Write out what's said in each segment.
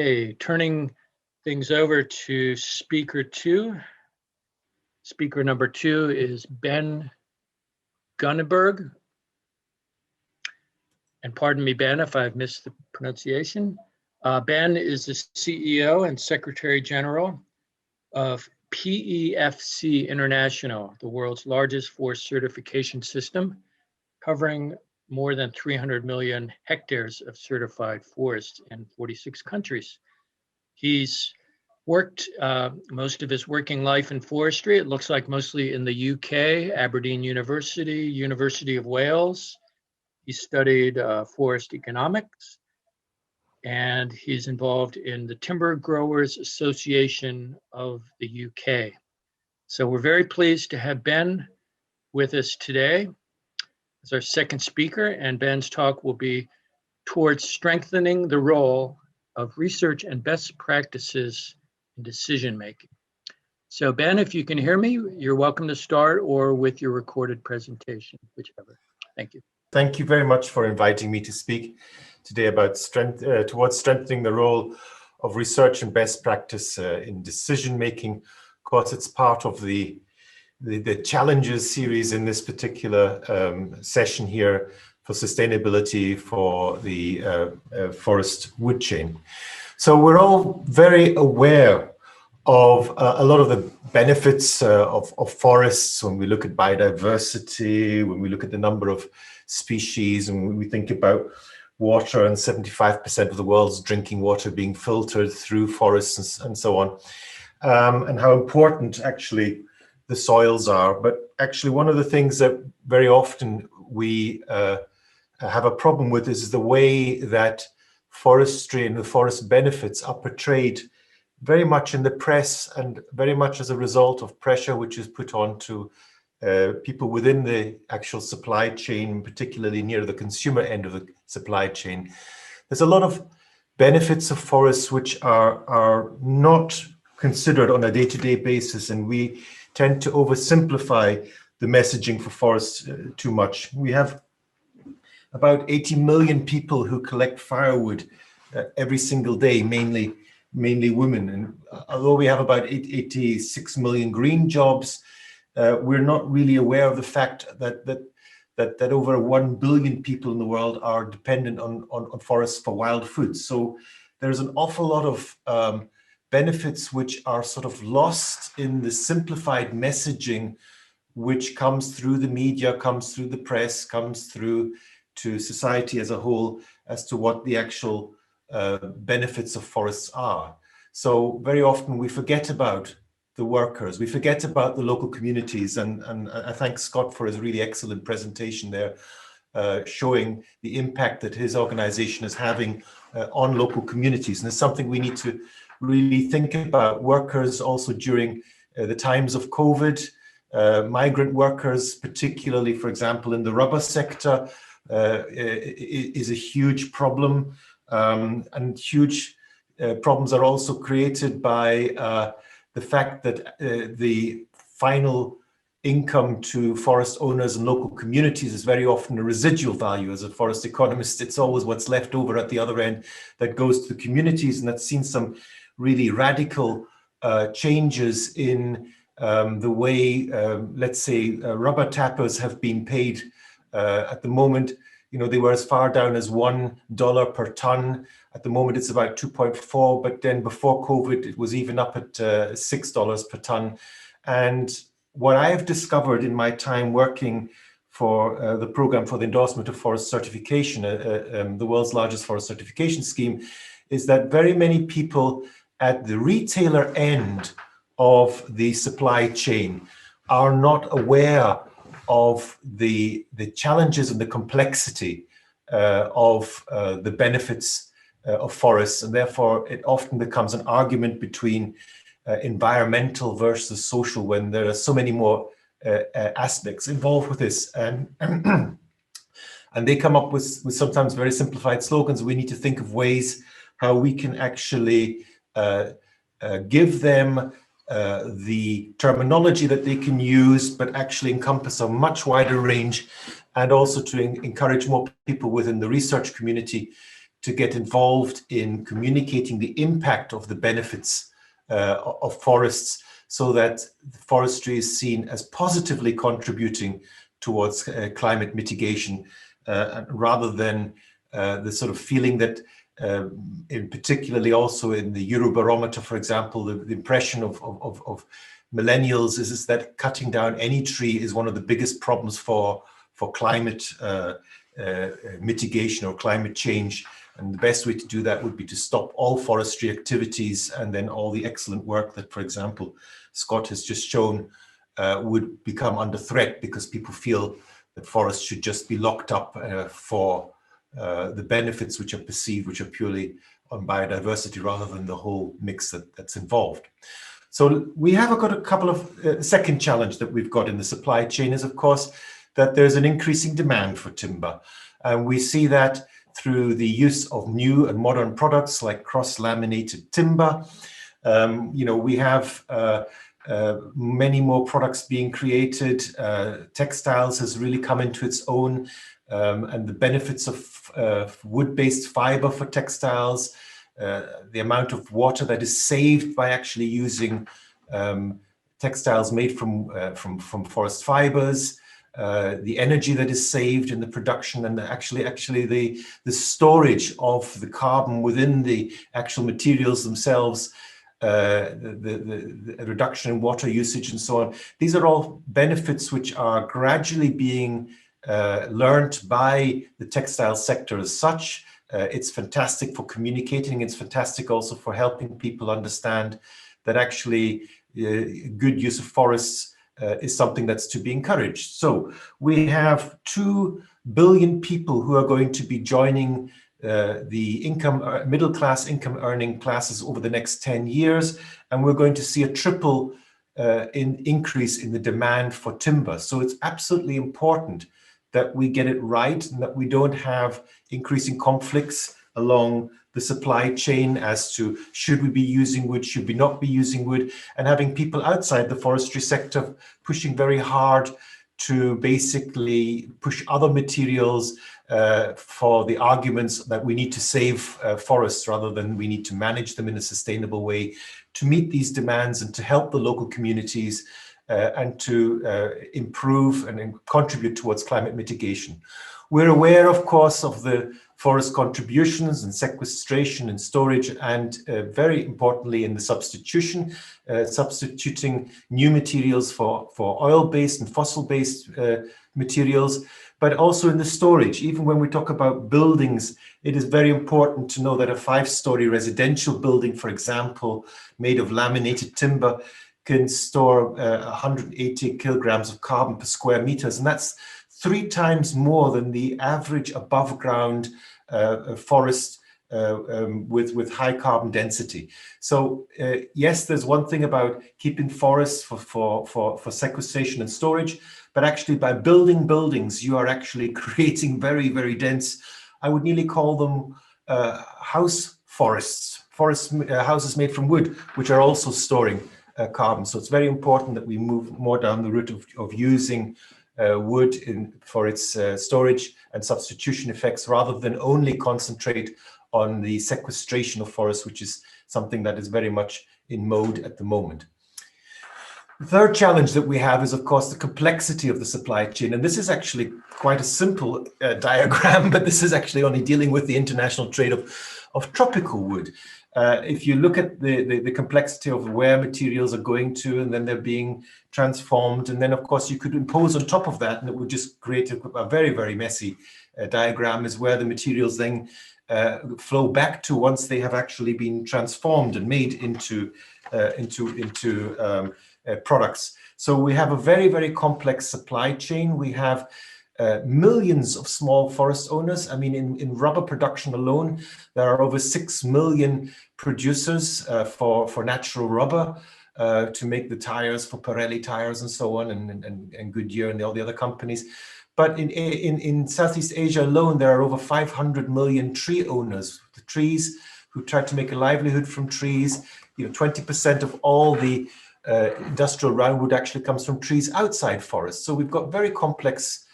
Okay, turning things over to speaker two. Speaker number 2 is Ben Gunneberg. And pardon me, Ben, if I've missed the pronunciation. Ben is the CEO and Secretary General of PEFC International, the world's largest forest certification system, covering more than 300 million hectares of certified forests in 46 countries. He's worked most of his working life in forestry. It looks like mostly in the UK, Aberdeen University, University of Wales. He studied forest economics, and he's involved in the Timber Growers Association of the UK. So we're very pleased to have Ben with us today as our second speaker, and Ben's talk will be towards strengthening the role of research and best practices in decision-making. So Ben, if you can hear me, you're welcome to start, or with your recorded presentation, whichever. Thank you. Thank you very much for inviting me to speak today about towards strengthening the role of research and best practice in decision-making. Of course, it's part of the challenges series in this particular session here for sustainability for the forest wood chain. So we're all very aware of a lot of the benefits of forests when we look at biodiversity, when we look at the number of species, and when we think about water and 75% of the world's drinking water being filtered through forests and so on, and how important actually the soils are. But actually one of the things that very often we have a problem with is the way that forestry and the forest benefits are portrayed very much in the press, and very much as a result of pressure which is put on to people within the actual supply chain, particularly near the consumer end of the supply chain. There's a lot of benefits of forests which are not considered on a day-to-day basis, and we tend to oversimplify the messaging for forests too much. We have about 80 million people who collect firewood every single day, mainly women. And although we have about 86 million green jobs, we're not really aware of the fact that over 1 billion people in the world are dependent on forests for wild food. So there's an awful lot of benefits which are sort of lost in the simplified messaging which comes through the media, comes through the press, comes through to society as a whole as to what the actual benefits of forests are. So very often we forget about the workers, we forget about the local communities, and I thank Scott for his really excellent presentation there, showing the impact that his organization is having on local communities. And it's something we need to really think about. Workers also during the times of COVID, migrant workers, particularly, for example, in the rubber sector, is a huge problem, and huge problems are also created by the fact that the final income to forest owners and local communities is very often a residual value. As a forest economist, it's always what's left over at the other end that goes to the communities, and that's seen some really radical changes in the way, let's say, rubber tappers have been paid at the moment. You know, they were as far down as $1 per ton. At the moment, it's about 2.4, but then before COVID, it was even up at $6 per ton. And what I have discovered in my time working for the program for the Endorsement of Forest Certification, the world's largest forest certification scheme, is that very many people at the retailer end of the supply chain are not aware of the challenges and the complexity of the benefits of forests, and therefore it often becomes an argument between environmental versus social when there are so many more aspects involved with this, and they come up with sometimes very simplified slogans. We need to think of ways how we can actually give them the terminology that they can use, but actually encompass a much wider range, and also to encourage more people within the research community to get involved in communicating the impact of the benefits of forests, so that forestry is seen as positively contributing towards climate mitigation, rather than the sort of feeling that, in particularly also in the Eurobarometer, for example, the impression of millennials is that cutting down any tree is one of the biggest problems for climate mitigation or climate change. And the best way to do that would be to stop all forestry activities, and then all the excellent work that, for example, Scott has just shown would become under threat, because people feel that forests should just be locked up for the benefits which are perceived, which are purely on biodiversity, rather than the whole mix that's involved. So we have got a couple of second challenge that we've got in the supply chain is, of course, that there's an increasing demand for timber. And we see that through the use of new and modern products like cross-laminated timber. We have many more products being created. Textiles has really come into its own, and the benefits of wood-based fiber for textiles, the amount of water that is saved by actually using textiles made from forest fibers, the energy that is saved in the production, and actually the storage of the carbon within the actual materials themselves, the reduction in water usage and so on. These are all benefits which are gradually being learned by the textile sector as such. It's fantastic for communicating. It's fantastic also for helping people understand that actually good use of forests is something that's to be encouraged. So we have 2 billion people who are going to be joining the middle class income earning classes over the next 10 years. And we're going to see a triple increase in the demand for timber. So it's absolutely important that we get it right, and that we don't have increasing conflicts along the supply chain as to should we be using wood, should we not be using wood, and having people outside the forestry sector pushing very hard to basically push other materials for the arguments that we need to save forests rather than we need to manage them in a sustainable way to meet these demands and to help the local communities and to improve and contribute towards climate mitigation. We're aware, of course, of the forest contributions and sequestration and storage, and very importantly in the substitution, substituting new materials for oil-based and fossil-based materials, but also in the storage. Even when we talk about buildings, it is very important to know that a 5-story residential building, for example, made of laminated timber, can store 180 kilograms of carbon per square meters, and that's 3 times more than the average above ground forest with high carbon density. So yes, there's one thing about keeping forests for sequestration and storage, but actually by building buildings, you are actually creating very, very dense, I would nearly call them house forests, houses made from wood, which are also storing carbon. So it's very important that we move more down the route of using wood for its storage and substitution effects, rather than only concentrate on the sequestration of forests, which is something that is very much in mode at the moment. The third challenge that we have is, of course, the complexity of the supply chain. And this is actually quite a simple diagram, but this is actually only dealing with the international trade of tropical wood. If you look at the complexity of where materials are going to, and then they're being transformed, and then of course you could impose on top of that, and it would just create a very, very messy diagram, is where the materials then flow back to once they have actually been transformed and made into products. So we have a very, very complex supply chain. We have millions of small forest owners. I mean, in rubber production alone, there are over 6 million producers for natural rubber to make the tires for Pirelli tires and so on, and Goodyear and all the other companies. But in Southeast Asia alone, there are over 500 million tree owners, the trees who try to make a livelihood from trees. 20% of all the industrial roundwood actually comes from trees outside forests. So we've got very complex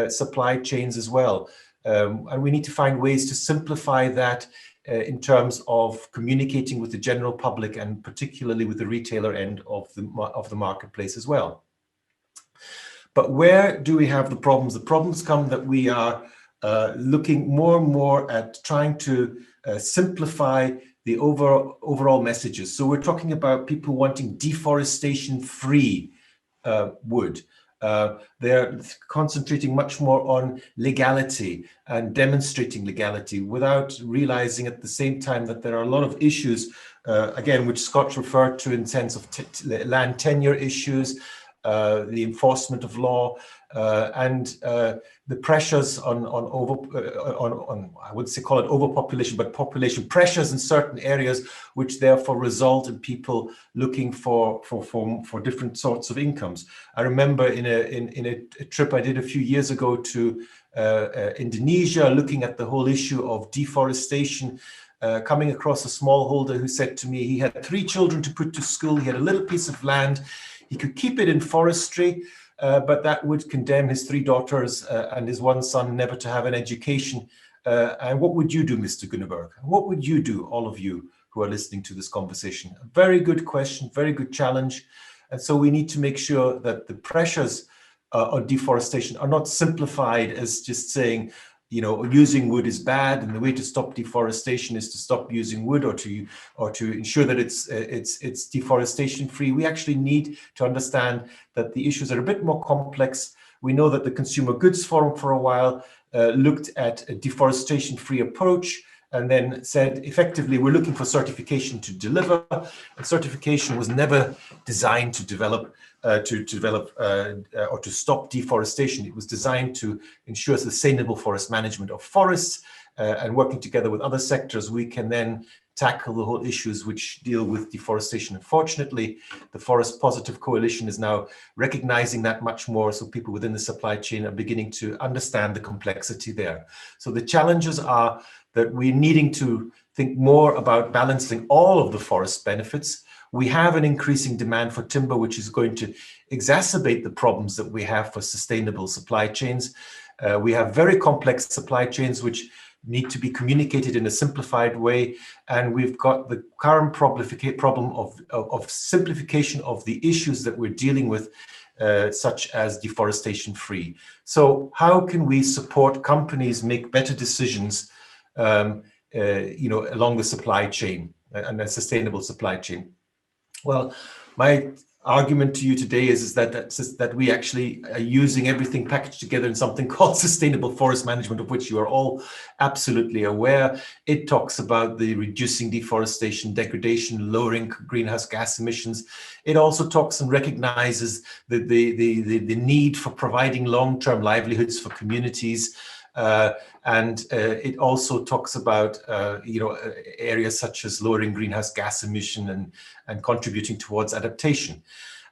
supply chains as well. And we need to find ways to simplify that in terms of communicating with the general public and particularly with the retailer end of the marketplace as well. But where do we have the problems? The problems come that we are looking more and more at trying to simplify the overall messages. So we're talking about people wanting deforestation-free wood. They're concentrating much more on legality and demonstrating legality without realizing at the same time that there are a lot of issues, again, which Scott referred to in sense of land tenure issues, the enforcement of law, and the pressures on I wouldn't say call it overpopulation, but population pressures in certain areas, which therefore result in people looking for different sorts of incomes. I remember in a trip I did a few years ago to Indonesia, looking at the whole issue of deforestation. Coming across a smallholder who said to me he had 3 children to put to school, he had a little piece of land, he could keep it in forestry, but that would condemn his 3 daughters and his 1 son never to have an education. And what would you do, Mr. Gunneberg? What would you do, all of you who are listening to this conversation? A very good question, very good challenge. And so we need to make sure that the pressures on deforestation are not simplified as just saying, you know, using wood is bad, and the way to stop deforestation is to stop using wood, or to ensure that it's deforestation free. We actually need to understand that the issues are a bit more complex. We know that the Consumer Goods Forum for a while looked at a deforestation free approach and then said, effectively, we're looking for certification to deliver. And certification was never designed to develop or to stop deforestation. It was designed to ensure sustainable forest management of forests, and working together with other sectors, we can then tackle the whole issues which deal with deforestation. Unfortunately, the Forest Positive Coalition is now recognizing that much more, so people within the supply chain are beginning to understand the complexity there. So the challenges are that we're needing to think more about balancing all of the forest benefits. We have an increasing demand for timber, which is going to exacerbate the problems that we have for sustainable supply chains. We have very complex supply chains which need to be communicated in a simplified way. And we've got the current problem of simplification of the issues that we're dealing with, such as deforestation free. So how can we support companies make better decisions you know, along the supply chain and a sustainable supply chain? Well, my argument to you today is that we actually are using everything packaged together in something called sustainable forest management, of which you are all absolutely aware. It talks about the reducing deforestation, degradation, lowering greenhouse gas emissions. It also talks and recognizes the need for providing long-term livelihoods for communities. And it also talks about you know, areas such as lowering greenhouse gas emission and contributing towards adaptation.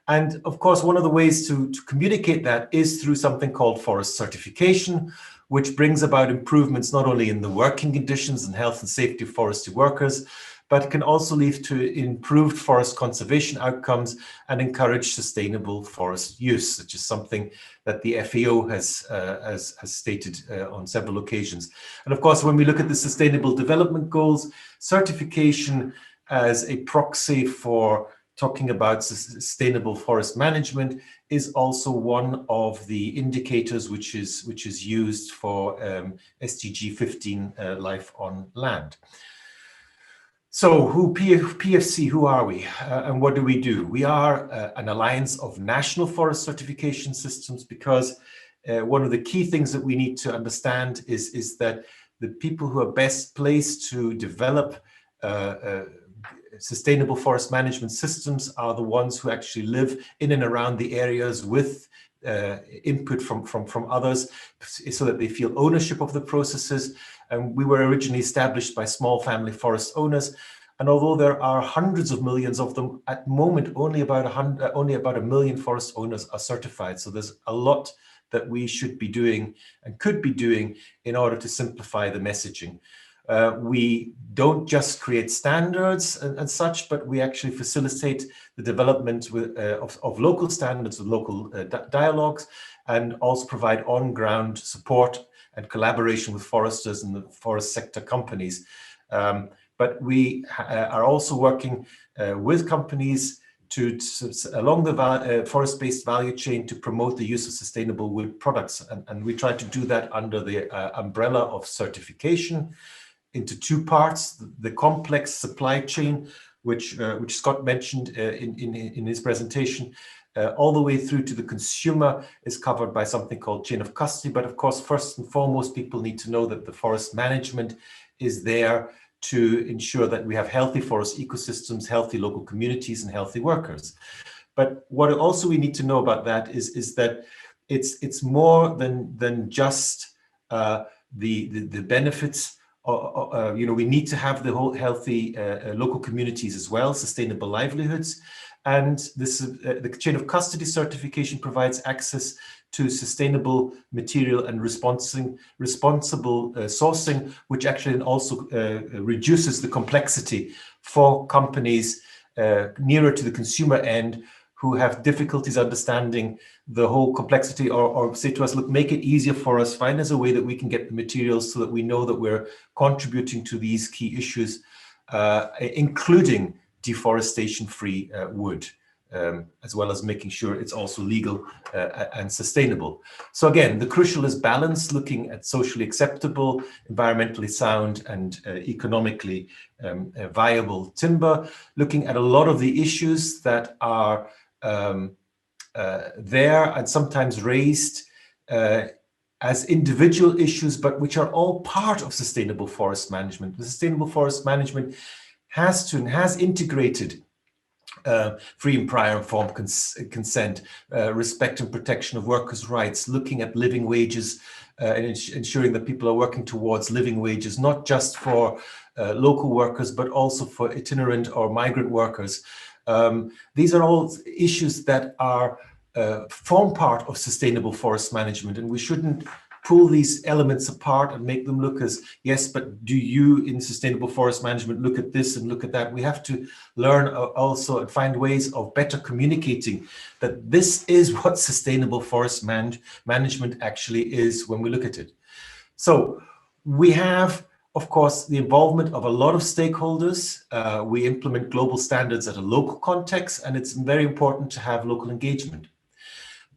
And of course, one of the ways to communicate that is through something called forest certification, which brings about improvements not only in the working conditions and health and safety of forestry workers, but can also lead to improved forest conservation outcomes and encourage sustainable forest use, which is something that the FAO has stated on several occasions. And of course, when we look at the Sustainable Development Goals, certification as a proxy for talking about sustainable forest management is also one of the indicators which is used for SDG 15, life on land. So PEFC, who are we and what do? We are an alliance of national forest certification systems, because one of the key things that we need to understand is that the people who are best placed to develop sustainable forest management systems are the ones who actually live in and around the areas with input from others, so that they feel ownership of the processes. And we were originally established by small family forest owners. And although there are hundreds of millions of them, at the moment, only about 1 million forest owners are certified. So there's a lot that we should be doing and could be doing in order to simplify the messaging. We don't just create standards and such, but we actually facilitate the development of local standards, with local dialogues, and also provide on-ground support and collaboration with foresters and the forest sector companies. But we are also working with companies along the forest-based value chain to promote the use of sustainable wood products. And we try to do that under the umbrella of certification into two parts: the complex supply chain, which Scott mentioned in his presentation, all the way through to the consumer is covered by something called chain of custody. But of course, first and foremost, people need to know that the forest management is there to ensure that we have healthy forest ecosystems, healthy local communities, and healthy workers. But what also we need to know about that is that it's more than just the benefits. We need to have the whole healthy local communities as well, sustainable livelihoods. And this the chain of custody certification provides access to sustainable material and responsible sourcing, which actually also reduces the complexity for companies nearer to the consumer end who have difficulties understanding the whole complexity, or say to us, look, make it easier for us, find us a way that we can get the materials so that we know that we're contributing to these key issues, including deforestation-free wood, as well as making sure it's also legal and sustainable. So again, the crucial is balance, looking at socially acceptable, environmentally sound, and economically viable timber, looking at a lot of the issues that are there and sometimes raised as individual issues, but which are all part of sustainable forest management. The sustainable forest management has integrated free and prior informed consent, respect and protection of workers' rights, looking at living wages, and ensuring that people are working towards living wages, not just for local workers, but also for itinerant or migrant workers. These are all issues that are form part of sustainable forest management, and we shouldn't pull these elements apart and make them look as, yes, but do you in sustainable forest management look at this and look at that? We have to learn also and find ways of better communicating that this is what sustainable forest management actually is when we look at it. So we have, of course, the involvement of a lot of stakeholders. We implement global standards at a local context, and it's very important to have local engagement.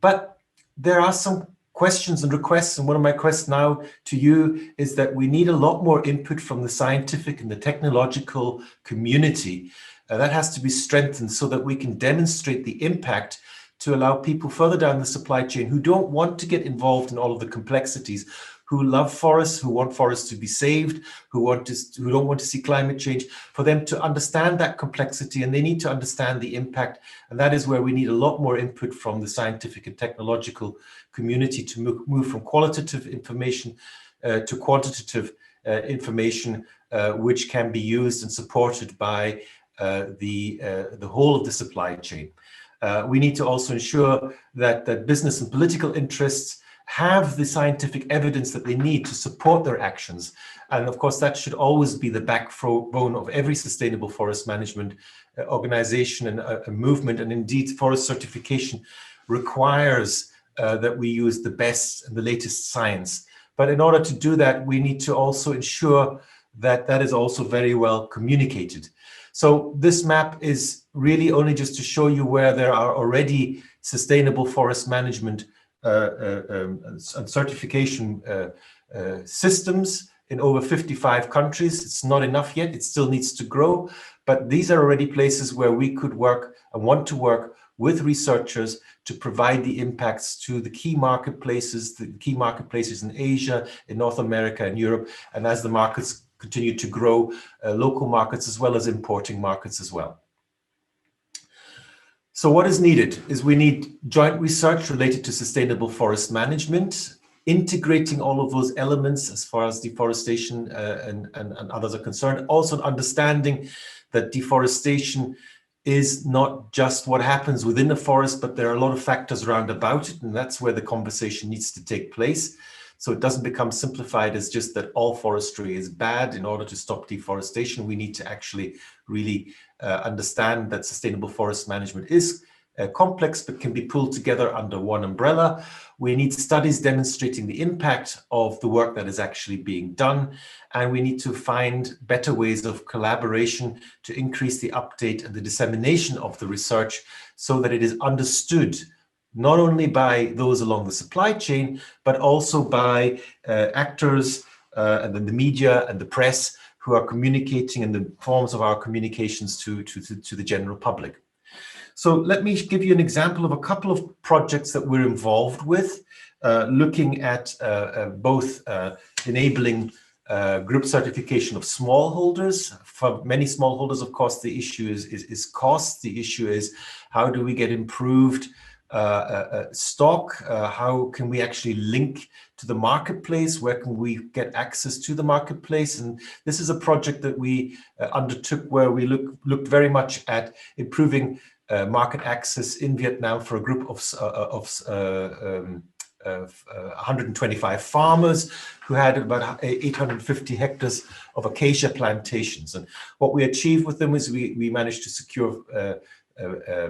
But there are some questions and requests, and one of my requests now to you is that we need a lot more input from the scientific and the technological community. That has to be strengthened so that we can demonstrate the impact to allow people further down the supply chain who don't want to get involved in all of the complexities, who love forests, who want forests to be saved, who don't want to see climate change, for them to understand that complexity, and they need to understand the impact. And that is where we need a lot more input from the scientific and technological community to move from qualitative information to quantitative information, which can be used and supported by the whole of the supply chain. We need to also ensure that business and political interests have the scientific evidence that they need to support their actions. And of course, that should always be the backbone of every sustainable forest management organization and a movement. And indeed, forest certification requires that we use the best and the latest science. But in order to do that, we need to also ensure that that is also very well communicated. So this map is really only just to show you where there are already sustainable forest management and certification systems in over 55 countries. It's not enough yet, it still needs to grow, but these are already places where we could work and want to work with researchers to provide the impacts to the key marketplaces in Asia, in North America and Europe, and as the markets continue to grow, local markets as well as importing markets as well. So what is needed is we need joint research related to sustainable forest management, integrating all of those elements as far as deforestation and others are concerned. Also understanding that deforestation is not just what happens within the forest, but there are a lot of factors around about it, and that's where the conversation needs to take place. So it doesn't become simplified as just that all forestry is bad. In order to stop deforestation, we need to actually really understand that sustainable forest management is complex but can be pulled together under one umbrella. We need studies demonstrating the impact of the work that is actually being done, and we need to find better ways of collaboration to increase the update and the dissemination of the research so that it is understood not only by those along the supply chain, but also by actors and then the media and the press who are communicating in the forms of our communications to the general public. So let me give you an example of a couple of projects that we're involved with, looking at both enabling group certification of smallholders. For many smallholders, of course, the issue is cost. The issue is how do we get improved stock? How can we actually link to the marketplace? Where can we get access to the marketplace? And this is a project that we undertook where we looked very much at improving market access in Vietnam for a group of 125 farmers who had about 850 hectares of acacia plantations. And what we achieved with them is we managed to secure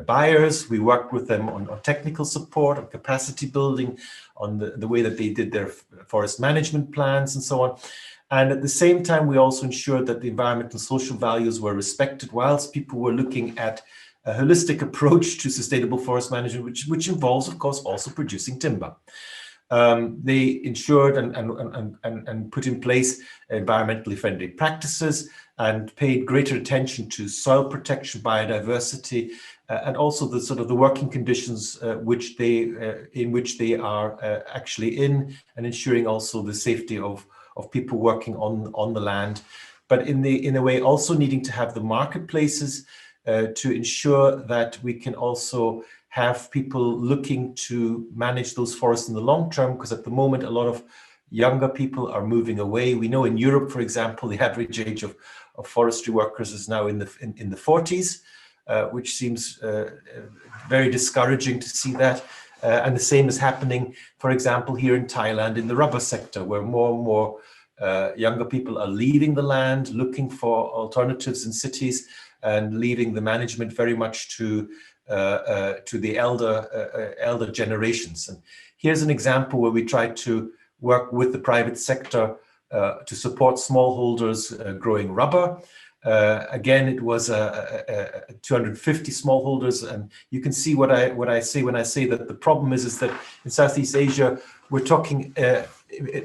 buyers. We worked with them on technical support, on capacity building, on the way that they did their forest management plans and so on. And at the same time, we also ensured that the environmental and social values were respected whilst people were looking at a holistic approach to sustainable forest management, which involves, of course, also producing timber. They ensured and put in place environmentally friendly practices and paid greater attention to soil protection, biodiversity, and also the sort of the working conditions in which they are actually in, and ensuring also the safety of people working on the land, but in a way also needing to have the marketplaces to ensure that we can also have people looking to manage those forests in the long term, because at the moment a lot of younger people are moving away. We know in Europe, for example, the average age of forestry workers is now in the 40s, which seems very discouraging to see that. And the same is happening, for example, here in Thailand in the rubber sector, where more and more younger people are leaving the land, looking for alternatives in cities, and leaving the management very much to the elder generations. And here's an example where we tried to work with the private sector to support smallholders growing rubber. Again, it was 250 smallholders, and you can see what I say when I say that the problem is that in Southeast Asia we're talking,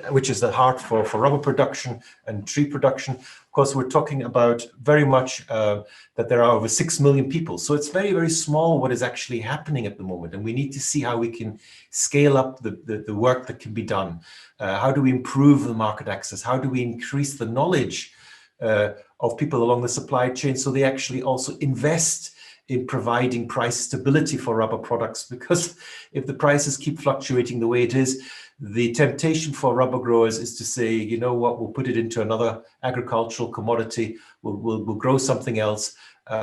which is the heart for rubber production and tree production. Of course, we're talking about very much that there are over 6 million people. So it's very, very small what is actually happening at the moment. And we need to see how we can scale up the work that can be done. How do we improve the market access? How do we increase the knowledge of people along the supply chain so they actually also invest in providing price stability for rubber products? Because if the prices keep fluctuating the way it is, the temptation for rubber growers is to say, you know what, we'll put it into another agricultural commodity, we'll grow something else, you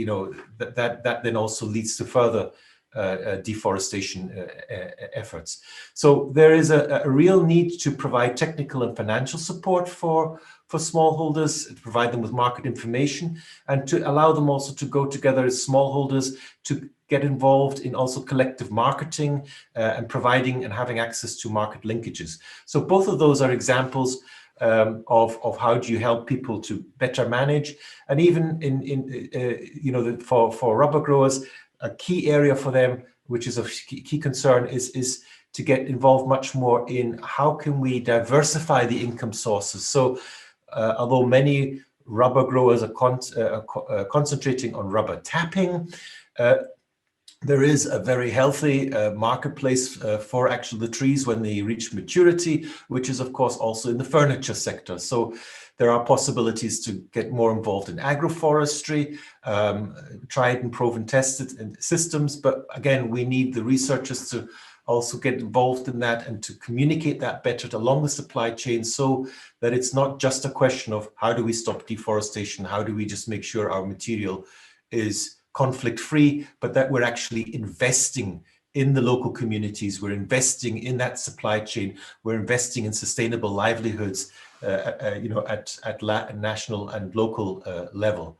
know, that then also leads to further deforestation efforts. So there is a real need to provide technical and financial support for smallholders, to provide them with market information, and to allow them also to go together as smallholders to get involved in also collective marketing and providing and having access to market linkages. So both of those are examples of how do you help people to better manage. And even you know, for rubber growers, a key area for them, which is of key concern, is to get involved much more in how can we diversify the income sources. So although many rubber growers are concentrating on rubber tapping, there is a very healthy marketplace for actually the trees when they reach maturity, which is of course also in the furniture sector. So there are possibilities to get more involved in agroforestry, tried and proven tested systems. But again, we need the researchers to also get involved in that and to communicate that better along the supply chain, so that it's not just a question of how do we stop deforestation, how do we just make sure our material is conflict-free, but that we're actually investing in the local communities, we're investing in that supply chain, we're investing in sustainable livelihoods, you know, at national and local level.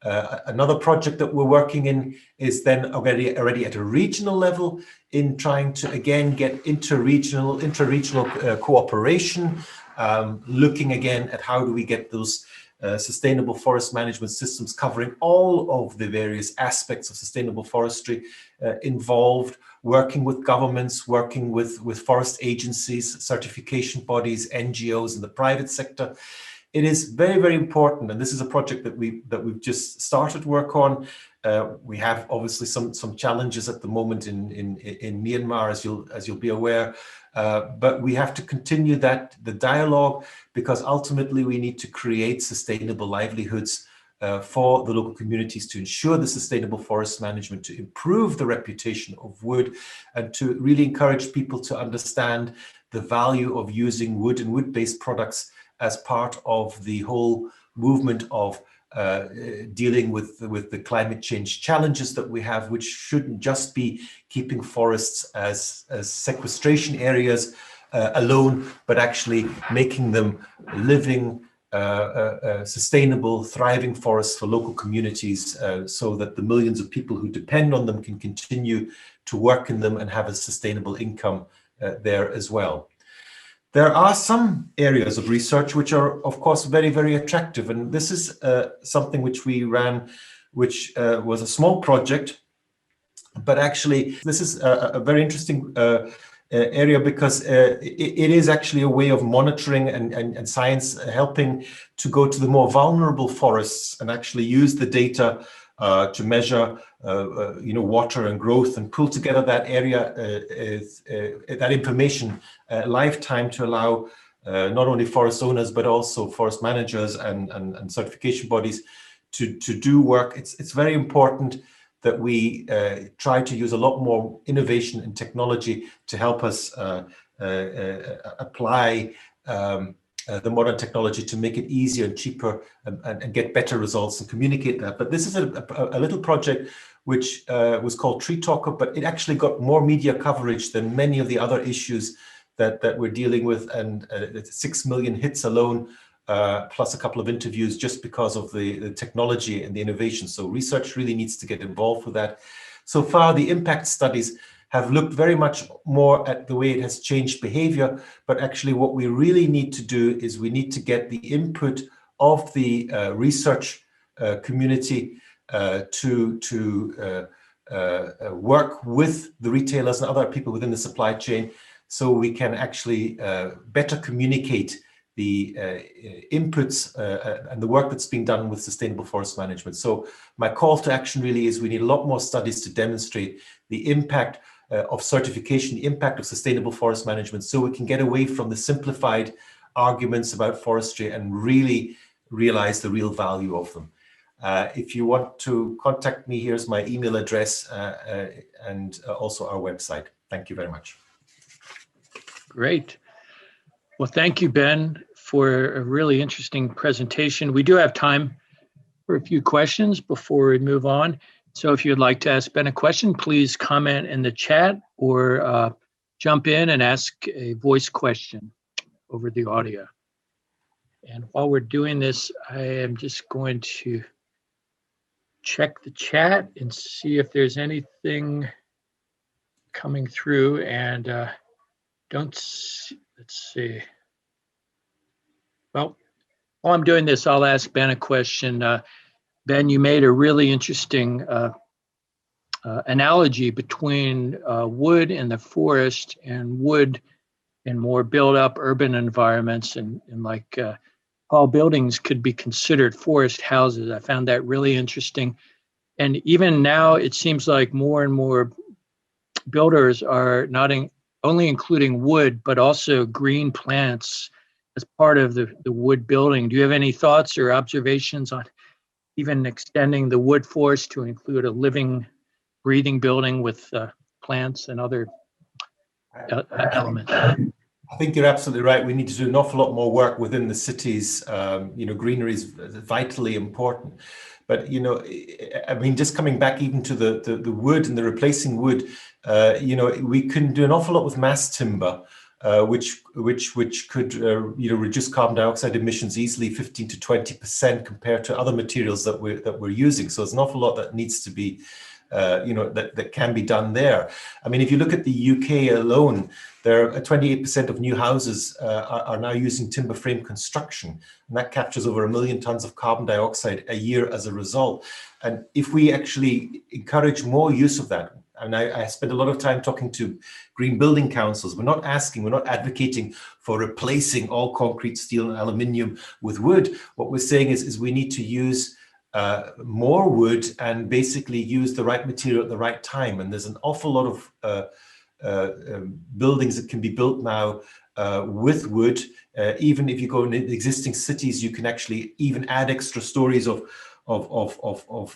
Another project that we're working in is then already at a regional level in trying to again get intra-regional cooperation, looking again at how do we get those sustainable forest management systems covering all of the various aspects of sustainable forestry involved, working with governments, working with forest agencies, certification bodies, NGOs in the private sector. It is very, very important, and this is a project that we've just started work on. We have obviously some challenges at the moment in Myanmar, as you'll be aware, but we have to continue the dialogue, because ultimately we need to create sustainable livelihoods for the local communities to ensure the sustainable forest management, to improve the reputation of wood, and to really encourage people to understand the value of using wood and wood-based products as part of the whole movement of dealing with the climate change challenges that we have, which shouldn't just be keeping forests as sequestration areas alone, but actually making them living, sustainable, thriving forests for local communities, so that the millions of people who depend on them can continue to work in them and have a sustainable income there as well. There are some areas of research which are, of course, very, very attractive. And this is something which we ran, which was a small project. But actually, this is a very interesting area, because it is actually a way of monitoring and science helping to go to the more vulnerable forests and actually use the data to measure water and growth, and pull together that area, that information lifetime, to allow not only forest owners but also forest managers and certification bodies to do work. It's very important that we try to use a lot more innovation and technology to help us apply the modern technology to make it easier and cheaper and get better results and communicate that. But this is a little project which was called Tree Talker, but it actually got more media coverage than many of the other issues that we're dealing with, and it's 6 million hits alone, plus a couple of interviews, just because of the technology and the innovation. So research really needs to get involved with that. So far, the impact studies have looked very much more at the way it has changed behavior, but actually what we really need to do is we need to get the input of the research community to work with the retailers and other people within the supply chain, so we can actually better communicate the inputs and the work that's being done with sustainable forest management. So my call to action really is we need a lot more studies to demonstrate the impact of certification, the impact of sustainable forest management, so we can get away from the simplified arguments about forestry and really realize the real value of them. If you want to contact me, here's my email address and also our website. Thank you very much. Great. Well, thank you, Ben, for a really interesting presentation. We do have time for a few questions before we move on. So if you'd like to ask Ben a question, please comment in the chat or jump in and ask a voice question over the audio. And while we're doing this, I am just going to check the chat and see if there's anything coming through. And let's see. Well, while I'm doing this, I'll ask Ben a question. Ben, you made a really interesting analogy between wood in the forest and wood in more built-up urban environments, and like tall buildings could be considered forest houses. I found that really interesting. And even now, it seems like more and more builders are not only including wood, but also green plants as part of the wood building. Do you have any thoughts or observations on even extending the wood forest to include a living, breathing building with plants and other elements? I think you're absolutely right. We need to do an awful lot more work within the cities. Greenery is vitally important. But, I mean, just coming back even to the wood and the replacing wood, we can do an awful lot with mass timber. which could reduce carbon dioxide emissions easily 15 to 20% compared to other materials that we're using. So there's an awful lot that needs to be that can be done there. I mean, if you look at the UK alone, there are 28% of new houses are now using timber frame construction, and that captures over 1 million tons of carbon dioxide a year as a result. And if we actually encourage more use of that, and I spend a lot of time talking to green building councils, we're not advocating for replacing all concrete, steel, and aluminium with wood. What we're saying is we need to use more wood and basically use the right material at the right time. And there's an awful lot of buildings that can be built now with wood. Even if you go in existing cities, you can actually even add extra stories of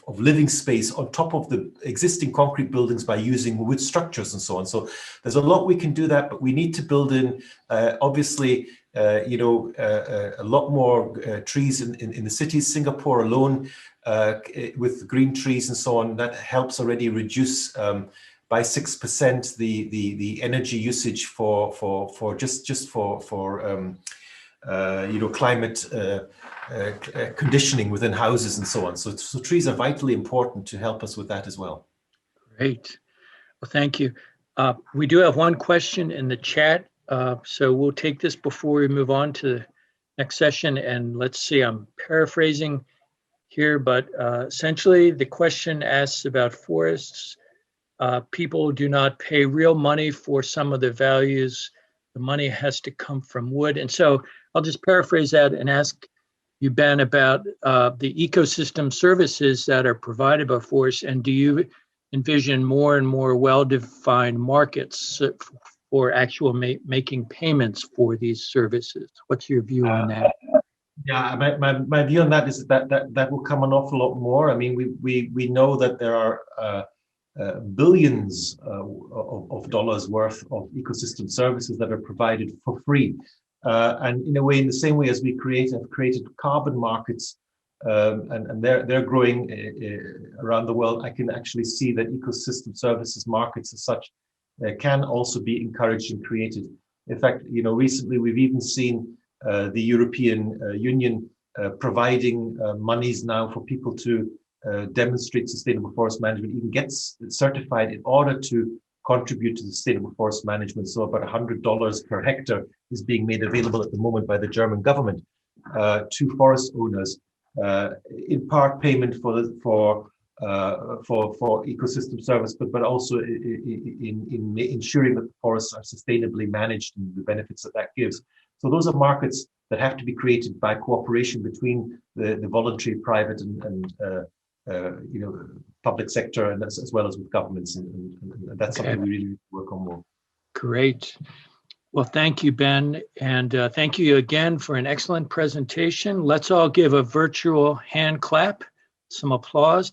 living space on top of the existing concrete buildings by using wood structures and so on. So there's a lot we can do that, but we need to build in, obviously, a lot more trees in the cities. Singapore alone, with green trees and so on, that helps already reduce by 6% the energy usage for climate conditioning within houses and so on. So trees are vitally important to help us with that as well. Great. Well, thank you. We do have one question in the chat, so we'll take this before we move on to the next session. And let's see, I'm paraphrasing here, but essentially the question asks about forests. People do not pay real money for some of the values. The money has to come from wood. And so I'll just paraphrase that and ask you, Ben, about the ecosystem services that are provided by forests, and do you envision more and more well-defined markets for actual making payments for these services? What's your view on that? Yeah, my view on that is that will come an awful lot more. I mean, we know that there are billions of dollars worth of ecosystem services that are provided for free. And in a way, in the same way as we have created carbon markets, and they're growing around the world, I can actually see that ecosystem services markets as such can also be encouraged and created. In fact, recently we've even seen the European Union providing monies now for people to demonstrate sustainable forest management, even gets certified in order to contribute to sustainable forest management. So about $100 per hectare is being made available at the moment by the German government to forest owners, in part payment for ecosystem service, but also in ensuring that the forests are sustainably managed and the benefits that gives. So those are markets that have to be created by cooperation between the voluntary, private, and public sector, and as well as with governments, and that's something we really need to work on more. Great. Well, thank you, Ben, and thank you again for an excellent presentation. Let's all give a virtual hand clap, some applause.